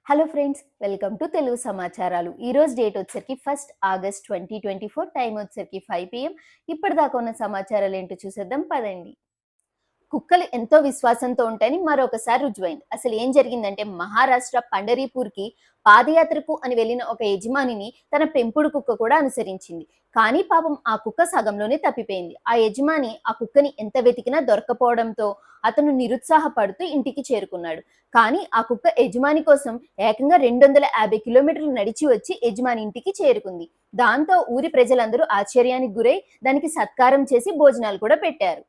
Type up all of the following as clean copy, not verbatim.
Hello friends, welcome to Telugu సమాచారాలు. ఈరోజు date వచ్చరికి 1 ఆగస్ట్ 2024, టైం వచ్చరికి 5 PM. ఇప్పటిదాకా ఉన్న సమాచారాలు ఏంటో చూసేద్దాం పదండి. కుక్కలు ఎంతో విశ్వాసంతో ఉంటాయని మరొకసారి రుజువైంది. అసలు ఏం జరిగిందంటే మహారాష్ట్ర పండరీపూర్‌కి పాదయాత్రకు అని వెళ్ళిన ఒక యజమానిని తన పెంపుడు కుక్క కూడా అనుసరించింది. కానీ పాపం ఆ కుక్క సగంలోనే తప్పిపోయింది. ఆ యజమాని ఆ కుక్కని ఎంత వెతికినా దొరక్కపోవడంతో అతను నిరుత్సాహపడుతూ ఇంటికి చేరుకున్నాడు. కానీ ఆ కుక్క యజమాని కోసం ఏకంగా 250 కిలోమీటర్లు నడిచి వచ్చి యజమాని ఇంటికి చేరుకుంది. దాంతో ఊరి ప్రజలందరూ ఆశ్చర్యానికి గురై దానికి సత్కారం చేసి భోజనాలు కూడా పెట్టారు.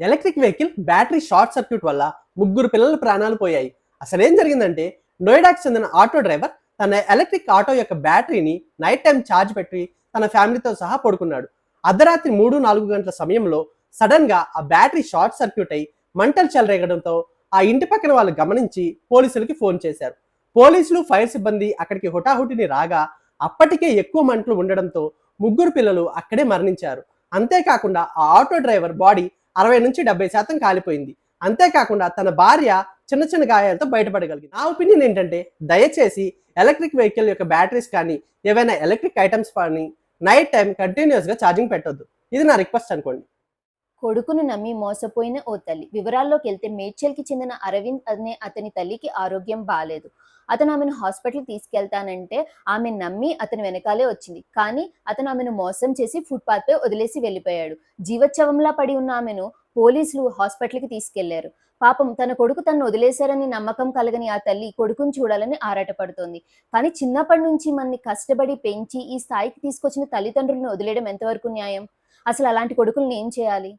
Electric vehicle battery short circuit వల్ల ముగ్గురు పిల్లల ప్రాణాలు పోయాయి. అసలేం జరిగిందంటే నోయిడాకు చెందిన ఆటో డ్రైవర్ తన ఎలక్ట్రిక్ ఆటో యొక్క బ్యాటరీని నైట్ టైం ఛార్జ్ పెట్టి తన ఫ్యామిలీతో సహా పడుకున్నాడు. అర్ధరాత్రి 3-4 గంటల సమయంలో సడన్ గా ఆ బ్యాటరీ షార్ట్ సర్క్యూట్ అయి మంటలు చెలరేగడంతో ఆ ఇంటి పక్కన వాళ్ళు గమనించి పోలీసులకి ఫోన్ చేశారు. పోలీసులు, ఫైర్ సిబ్బంది అక్కడికి హుటాహుటిని రాగా అప్పటికే ఎక్కువ మంటలు ఉండడంతో ముగ్గురు పిల్లలు అక్కడే మరణించారు. అంతేకాకుండా ఆ ఆటో డ్రైవర్ బాడీ 60-70% కాలిపోయింది. అంతేకాకుండా తన భార్య చిన్న చిన్న గాయాలతో బయటపడగలిగింది. నా ఒపీనియన్ ఏంటంటే దయచేసి ఎలక్ట్రిక్ వెహికల్ యొక్క బ్యాటరీస్ కానీ ఏవైనా ఎలక్ట్రిక్ ఐటమ్స్ కానీ నైట్ టైం కంటిన్యూస్ గా ఛార్జింగ్ పెట్టొద్దు. ఇది నా రిక్వెస్ట్ అనుకోండి. కొడుకును నమ్మి మోసపోయిన ఓ తల్లి. వివరాల్లోకి వెళ్తే మేడ్చల్కి చెందిన అరవింద్ అనే అతని తల్లికి ఆరోగ్యం బాలేదు. అతను ఆమెను హాస్పిటల్ తీసుకెళ్తానంటే ఆమె నమ్మి అతని వెనకాలే వచ్చింది. కానీ అతను ఆమెను మోసం చేసి ఫుట్పాత్ పై వదిలేసి వెళ్ళిపోయాడు. జీవచ్ఛవంలా పడి ఉన్న ఆమెను పోలీసులు హాస్పిటల్కి తీసుకెళ్లారు. పాపం తన కొడుకు తనను వదిలేశారని నమ్మకం కలగని ఆ తల్లి కొడుకును చూడాలని ఆరాటపడుతోంది. కానీ చిన్నప్పటి నుంచి మనని కష్టపడి పెంచి ఈ స్థాయికి తీసుకొచ్చిన తల్లిదండ్రులను వదిలేయడం ఎంతవరకు న్యాయం? అసలు అలాంటి కొడుకుల్ని ఏం చేయాలి?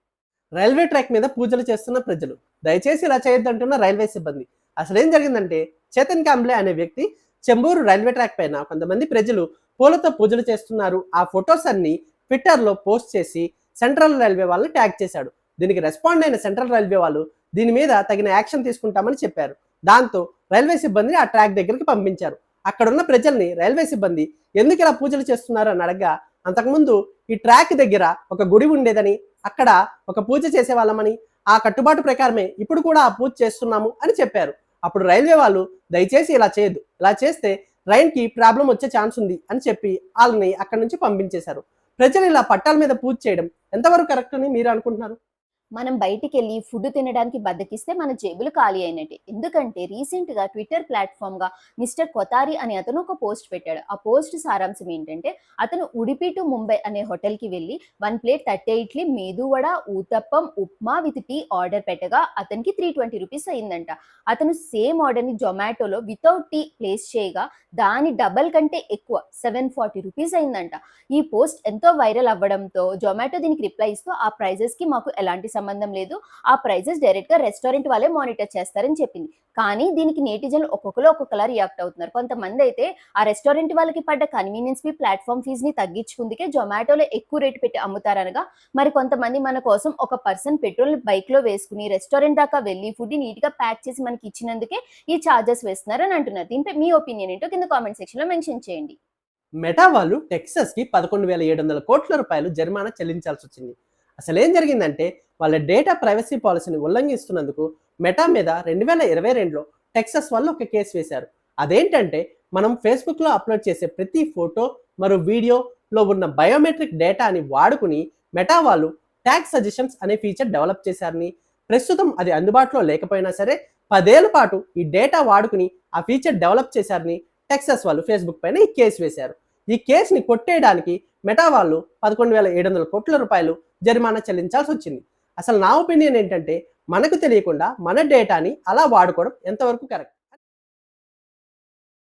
రైల్వే ట్రాక్ మీద పూజలు చేస్తున్న ప్రజలు దయచేసి ఇలా చేయొద్దంటున్న రైల్వే సిబ్బంది. అసలు ఏం జరిగిందంటే చేతన్ కాంబ్లే అనే వ్యక్తి చెంబూరు రైల్వే ట్రాక్ పైన కొంతమంది ప్రజలు పూలతో పూజలు చేస్తున్నారు. ఆ ఫొటోస్ అన్ని ట్విట్టర్ లో పోస్ట్ చేసి సెంట్రల్ రైల్వే వాళ్ళని ట్యాగ్ చేశాడు. దీనికి రెస్పాండ్ అయిన సెంట్రల్ రైల్వే వాళ్ళు దీని మీద తగిన యాక్షన్ తీసుకుంటామని చెప్పారు. దాంతో రైల్వే సిబ్బందిని ఆ ట్రాక్ దగ్గరికి పంపించారు. అక్కడున్న ప్రజల్ని రైల్వే సిబ్బంది ఎందుకు ఇలా పూజలు చేస్తున్నారు అని అడగగా అంతకుముందు ఈ ట్రాక్ దగ్గర ఒక గుడి ఉండేదని, అక్కడ ఒక పూజ చేసేవాళ్ళమని, ఆ కట్టుబాటు ప్రకారమే ఇప్పుడు కూడా ఆ పూజ చేస్తున్నాము అని చెప్పారు. అప్పుడు రైల్వే వాళ్ళు దయచేసి ఇలా చేయొద్దు, ఇలా చేస్తే ట్రైన్కి ప్రాబ్లం వచ్చే ఛాన్స్ ఉంది అని చెప్పి వాళ్ళని అక్కడి నుంచి పంపించేశారు. ప్రజలు ఇలా పట్టాల మీద పూజ చేయడం ఎంతవరకు కరెక్ట్ అని మీరు అనుకుంటున్నారు? మనం బయటికెళ్ళి ఫుడ్ తినడానికి బద్దకిస్తే మన జేబులు ఖాళీ అయినట్టే. ఎందుకంటే రీసెంట్‌గా ట్విట్టర్ ప్లాట్‌ఫామ్‌గా మిస్టర్ కొతారి అనే అతను ఒక పోస్ట్ పెట్టాడు. ఆ పోస్ట్ సారాంశం ఏంటంటే అతను ఉడిపి టు ముంబై అనే హోటల్‌కి వెళ్ళి 1 plate thatte idli, medu vada, uttapam, upma with tea order పెట్టగా అతనికి 320 రూపీస్ అయిందంట. అతను సేమ్ ఆర్డర్‌ని జొమాటోలో వితౌట్ టీ ప్లేస్ చేయగా దాని డబల్ కంటే ఎక్కువ 740 రూపీస్ అయిందంట. ఈ పోస్ట్ ఎంతో వైరల్ అవ్వడంతో జొమాటో దీనికి రిప్లై ఇస్తూ ఆ ప్రైజెస్‌కి మాకు ఎలాంటి సంబంధం లేదు. ఆ ప్రైజెస్ డైరెక్ట్ గా రెస్టారెంట్ వాళ్ళే మానిటర్ చేస్తారని చెప్పింది. కానీ దీనికి నేటిజన్లు ఒక్కొక్కరు ఒక్కొక్కలా రియాక్ట్ అవుతున్నారు. కొంతమంది అయితే ఆ రెస్టారెంట్ వాళ్ళకి పడ్డ కన్వీనియన్స్ ఫీ, ప్లాట్ఫామ్ ఫీజ్ ని తగ్గించుకుందుకే జొమాటోలో ఎక్కువ రేటు పెట్టి అమ్ముతారనగా, మరి కొంతమంది మన కోసం ఒక పర్సన్ పెట్రోల్ బైక్ లో వేసుకుని రెస్టారెంట్ దాకా వెళ్ళి ఫుడ్ నీట్ గా ప్యాక్ చేసి మనకి ఇచ్చినందుకే ఈ చార్జెస్ వేస్తున్నారని అంటున్నారు. దీనిపై మీ ఒపీనియన్ ఏంటో కింద కామెంట్ సెక్షన్ లో మెన్షన్ చేయండి. మెటా వాళ్ళు టెక్సస్ కి 11,700 కోట్ల రూపాయలు జరిమానా చెల్లించాల్సి వచ్చింది. అసలు ఏం జరిగిందంటే వాళ్ళ డేటా ప్రైవసీ పాలసీని ఉల్లంఘిస్తున్నందుకు మెటా మీద 2022లో టెక్సస్ వాళ్ళు ఒక కేసు వేశారు. అదేంటంటే మనం ఫేస్బుక్ లో అప్లోడ్ చేసే ప్రతి ఫోటో మరియు వీడియోలో ఉన్న బయోమెట్రిక్ డేటాని వాడుకుని మెటా వాళ్ళు ట్యాగ్ సజెషన్స్ అనే ఫీచర్ డెవలప్ చేశారని, ప్రస్తుతం అది అందుబాటులో లేకపోయినా సరే 10 ఏళ్ల పాటు ఈ డేటా వాడుకుని ఆ ఫీచర్ డెవలప్ చేశారని టెక్సస్ వాళ్ళు ఫేస్బుక్ పైన ఈ కేసు వేశారు. ఈ కేసుని కొట్టేయడానికి మెటా వాళ్ళు 11,700 కోట్ల రూపాయలు జరిమానా చెల్లించాల్సి వచ్చింది. అసలు నా ఒపీనియన్ ఏంటంటే మనకు తెలియకుండా మన డేటాని అలా వాడుకోవడం ఎంతవరకు కరెక్ట్?